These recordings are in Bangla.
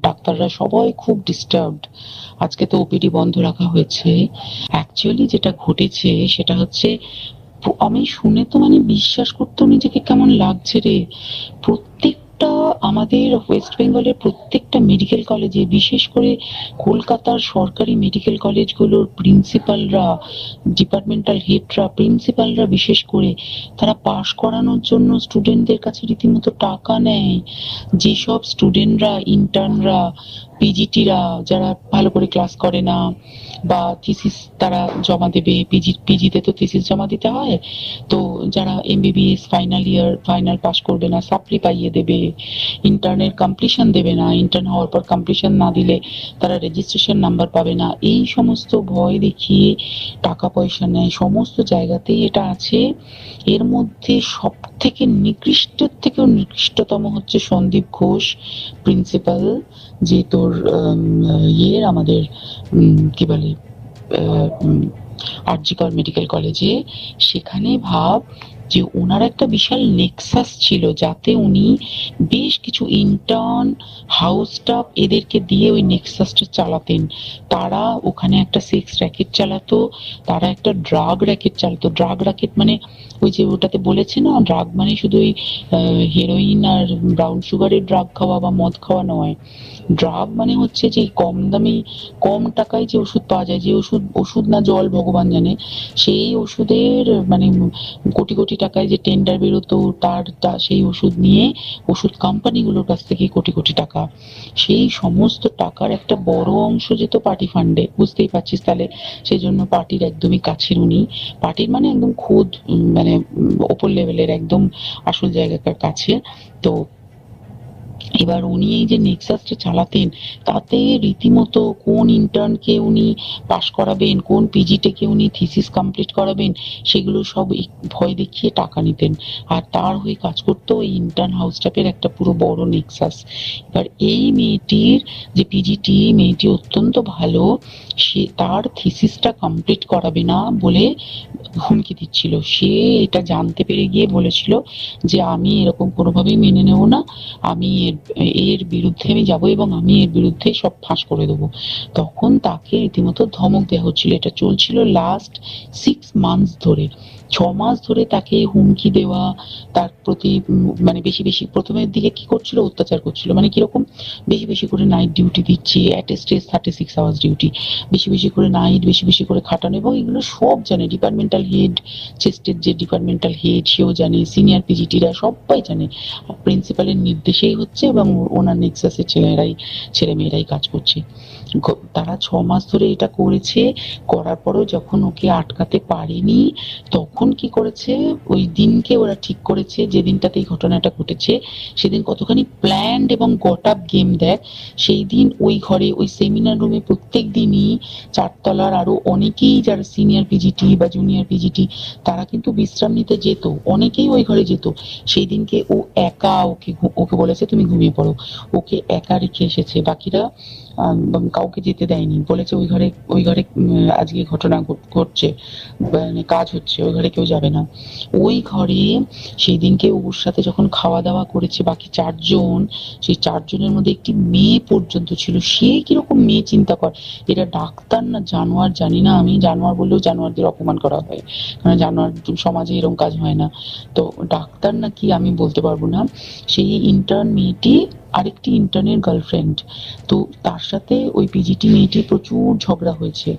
ডাক্তাররা সবাই খুব ডিস্টার্বড। আজকে তো ওপিডি বন্ধ রাখা হয়েছে। অ্যাকচুয়ালি যেটা ঘটেছে সেটা হচ্ছে, আমি শুনে তো মানে বিশ্বাস করতেও নিজেকে কেমন লাগছে রে। প্রত্যেকটা আমাদের ওয়েস্ট বেঙ্গলের প্রত্যেকটা মেডিকেল কলেজে, বিশেষ করে কলকাতার সরকারি মেডিকেল কলেজগুলোর প্রিন্সিপালরা, ডিপার্টমেন্টাল হেডরা, প্রিন্সিপালরা বিশেষ করে, তারা পাশ করানোর জন্য স্টুডেন্টদের কাছে রীতিমতো টাকা নেয়। যেসব স্টুডেন্টরা, ইন্টার্নরা, পিজিটিরা যারা ভালো করে ক্লাস করে না বা থিসিস তারা জমা দেবে, পিজিতে তো থিসিস জমা দিতে হয়, তো যারা MBBS final year final pass করবে না সাপ্লি পাইয়ে দেবে, ইন্টার্নের কমপ্লিশন দেবে না, ইন্টার্ন হওয়ার পর কমপ্লিশন না দিলে তারা রেজিস্ট্রেশন নাম্বার পাবে না, এই সমস্ত ভয় দেখিয়ে টাকা পয়সা নেয়। সমস্ত জায়গাতেই এটা আছে। এর মধ্যে সব থেকে নিকৃষ্টের থেকেও নিকৃষ্টতম হচ্ছে সন্দীপ ঘোষ, প্রিন্সিপাল, যে তোর ইয়ের আমাদের কি বলে আরজিকর মেডিকেল কলেজে। সেখানে ভাব যে ওনার একটা বিশাল নেক্সাস ছিল, যাতে উনি বেশ কিছু ইন্টার্ন, হাউস স্টাফ এদেরকে দিয়ে ওই নেক্সাসটা চালাতেন। তারা ওখানে একটা সেক্স র্যাকেট চালাতো, তারা একটা ড্রাগ র্যাকেট চালাতো। ড্রাগ র্যাকেট মানে ওই যে ওটাতে বলেছে না, ড্রাগ মানে শুধু ওই হেরোইন আর ব্রাউন সুগারের ড্রাগ খাওয়া বা মদ খাওয়া নয়। ড্রাগ মানে হচ্ছে যে কম দামি, কম টাকায় যে ওষুধ পাওয়া যায়, যে ওষুধ না জল ভগবান জানে, সেই ওষুধের মানে কোটি কোটি টাকায় যে টেন্ডার বেরোতো, সেই ওষুধ নিয়ে ওষুধ কোম্পানিগুলোর কাছ থেকে কোটি কোটি টাকা, সেই সমস্ত টাকার একটা বড় অংশ যেত পার্টি ফান্ডে। বুঝতেই পারছিস তাহলে। সেই জন্য পার্টির একদমই কাছের উনি, পার্টির মানে একদম খোদ মানে ওপর লেভেলের একদম আসল জায়গাকার কাছে। তো এবার উনি এই যে নেক্সাসটা চালাতেন, তাতে রীতিমতো কোন ইন্টার্নকে উনি পাশ করাবেন, কোন পিজিটাকে উনি থিসিস কমপ্লিট করাবেন, সেগুলো সব ভয় দেখিয়ে টাকা নিতেন। আর তার হয়ে কাজ করতো ওই ইন্টার্ন হাউস স্টাফের একটা পুরো বড় নেক্সাস। এবার এই মেয়েটির যে পিজিটি, মেয়েটি অত্যন্ত ভালো, সে তার থিসিসটা কমপ্লিট করাবে না বলে হুমকি দিচ্ছিল। সে এটা জানতে পেরে গিয়ে বলেছিল যে আমি এরকম কোনোভাবেই মেনে নেব না, আমি এর বিরুদ্ধে আমি যাবো এবং আমি এর বিরুদ্ধে সব ফাঁস করে দেবো। তখন তাকে রীতিমতো ধমক দেওয়া হচ্ছিল। এটা চলছিল লাস্ট 6 মান্থস ধরে। 6 মাস ধরে তাকে হুমকি দেওয়া, তার প্রতি মানে বেশি বেশি প্রথমের দিকে কি করছিল, অত্যাচার করছিল। মানে কিরকম, বেশি বেশি করে নাইট ডিউটি দিচ্ছে, at a stress 36 hours duty, বেশি বেশি করে নাইট, বেশি বেশি করে খাটানো, এবং এগুলো সব জানে ডিপার্টমেন্টাল হেড, চেস্টের যে ডিপার্টমেন্টাল হেড সেও জানে, সিনিয়র পিজিটিরা সবাই জানে। প্রিন্সিপালের নির্দেশেই হচ্ছে এবং ওনার নেক্সাসের ছেলে মেয়েরাই কাজ করছে। তারা 6 মাস ধরে এটা করেছে। করার পরও যখন ওকে আটকাতে পারেনি, তখন কি করেছে, ওই দিনকে ওরা ঠিক করেছে, যে দিনটাতে এই ঘটনাটা ঘটেছে সেদিন কতখানি প্ল্যান্ড এবং গট আপ গেম দেখ। সেই দিন ওই ঘরে, ওই সেমিনার রুমে প্রত্যেক দিনই 4 তলার আরো অনেকেই যারা সিনিয়র পিজিটি বা জুনিয়র পিজিটি, তারা কিন্তু বিশ্রাম নিতে যেত, অনেকেই ওই ঘরে যেত। সেই দিনকে ও একা, ওকে বলেছে তুমি ঘুমিয়ে পড়ো, ওকে একা রেখে এসেছে। বাকিরা কাউকে যেতে দেয়নি, বলেছে ওই ঘরে আজকে ঘটনা ঘটছে, মানে কাজ হচ্ছে, ওই ঘরে কেউ যাবে না। ওই ঘরে সেই দিনকে ওর সাথে যখন খাওয়া দাওয়া করেছে বাকি 4 জন, সেই 4 জনের মধ্যে একটি মেয়ে পর্যন্ত ছিল। সে কিরকম মেয়ে চিন্তা কর, এরা ডাক্তার না জানোয়ার জানি না, আমি জানোয়ার বললেও জানোয়ারদের অপমান করা হয়, কারণ জানোয়ার সমাজে এরকম কাজ হয় না। তো ডাক্তার না কি আমি বলতে পারবো না। সেই ইন্টার্ন মেয়েটি আরেকটি ইন্টার্নের গার্লফ্রেন্ড। তো তার সাথে ওই পিজিটি মেয়েটির প্রচুর ঝগড়া হয়েছে।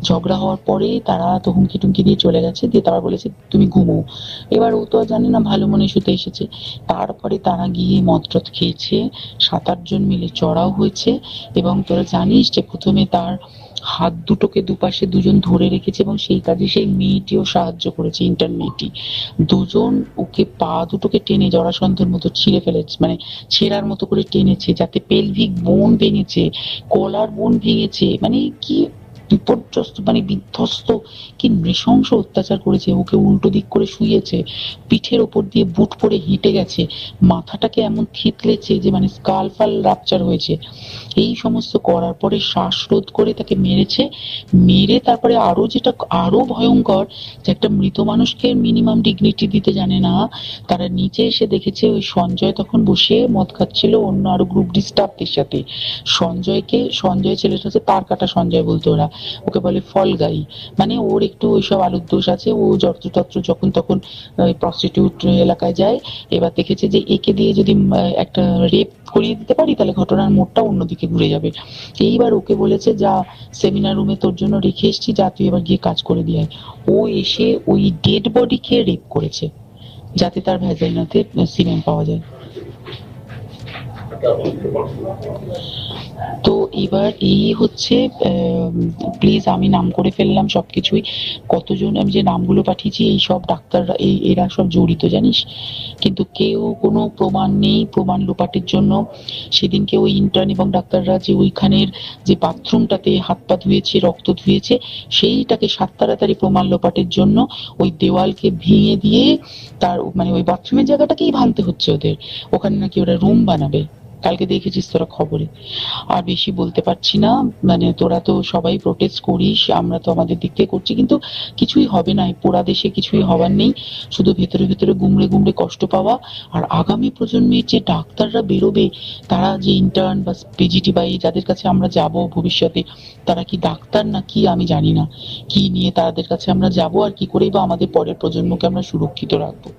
ঝগড়া হওয়ার পরে তারা তো হুমকি টুমকি দিয়ে চলে গেছে, দিয়ে তারা বলেছে তুমি ঘুমো। এবার ও তো আর জানে না, ভালো মনে শুতে এসেছে। তারপরে তারা গিয়ে মদ খেয়েছে, 7-8 জন মিলে চড়াও হয়েছে। এবং তোরা জানিস যে প্রথমে তার হাত দুটোকে দুপাশে 2 জন ধরে রেখেছে, এবং সেই কাজে সেই মেয়েটিও সাহায্য করেছে, ইন্টার্ন মেয়েটি। 2 জন ওকে পা দুটোকে টেনে জরাসন্ধের মতো ছিঁড়ে ফেলেছে, মানে ছেঁড়ার মতো করে টেনেছে, যাতে পেলভিক বোন ভেঙেছে, কলার বোন ভেঙেছে। মানে কি বিপর্যস্ত মানে বিধ্বস্ত, কি নৃশংস অত্যাচার করেছে। ওকে উল্টো দিক করে শুইয়েছে, পিঠের ওপর দিয়ে বুট পরে হেঁটে গেছে, মাথাটাকে এমন থেতলেছে যে মানে স্কাল ফাল রাপচার হয়েছে। এই সমস্ত করার পরে শ্বাসরোধ করে তাকে মেরেছে। মেরে তারপরে আরো যেটা আরো ভয়ঙ্কর, যে একটা মৃত মানুষকে মিনিমাম ডিগনিটি দিতে জানে না, তারা নিচে এসে দেখেছে ওই সঞ্জয় তখন বসে মদ খাচ্ছিল অন্য আরো গ্রুপ ডি স্টাফদের সাথে। সঞ্জয় ছেলেটা হচ্ছে তার কাটা সঞ্জয় বলতো ওরা, ওকে বলে ফল গাই, মানে ওর একটু ওইসব আলুর দোষ আছে, ও যত্রতত্র যখন তখন প্রস্টিটিউট এলাকায় যায়। এবার দেখেছে যে একে দিয়ে যদি একটা রেপ করিয়ে দিতে পারি তাহলে ঘটনার মোড়টা অন্যদিকে ঘুরে যাবে। এইবার ওকে বলেছে, যা সেমিনার রুমে তোর জন্য রেখে এসছি, যা তুই এবার গিয়ে কাজ করে দিয়ে আয়। ও এসে ওই ডেড বডিকে রেপ করেছে যাতে তার ভ্যাজাইনাতে সিমেন্ট পাওয়া যায়। তো এবার এই হচ্ছে, প্লিজ আমি নাম করে ফেললাম সবকিছুই, কতজন আমি যে নামগুলো পাঠিয়েছি এই সব ডাক্তাররা, এরা সব জড়িত জানিস, কিন্তু কেউ কোনো প্রমাণ নেই। প্রমাণ লোপাটের জন্য সেদিনকে ওই ইন্টার্ন এবং ডাক্তাররা যে ওইখানের যে বাথরুমটাতে হাত পা ধুয়েছে, রক্ত ধুয়েছে, সেইটাকে সাত তাড়াতাড়ি প্রমাণ লোপাটের জন্য ওই দেওয়ালকে ভেঙে দিয়ে তার মানে ওই বাথরুমের জায়গাটাকেই ভাঙতে হচ্ছে ওদের। ওখানে নাকি ওরা রুম বানাবে, কালকে দেখেছিস তোরা খবরে। আর বেশি বলতে পারছি না, মানে তোরা তো সবাই প্রোটেস্ট করিস, আমরা তো আমাদের দিক থেকে করছি, কিন্তু কিছুই হবে না। এই পোড়া দেশে কিছুই হবার নেই, শুধু ভেতরে ভেতরে গুমড়ে গুমড়ে কষ্ট পাওয়া। আর আগামী প্রজন্মের যে ডাক্তাররা বেরোবে, তারা যে ইন্টার্ন বা পিজিটি বা এই যাদের কাছে আমরা যাব ভবিষ্যতে, তারা কি ডাক্তার না কি আমি জানি না, কি নিয়ে তাদের কাছে আমরা যাব আর কি করেই বা আমাদের পরের প্রজন্মকে আমরা সুরক্ষিত রাখবো।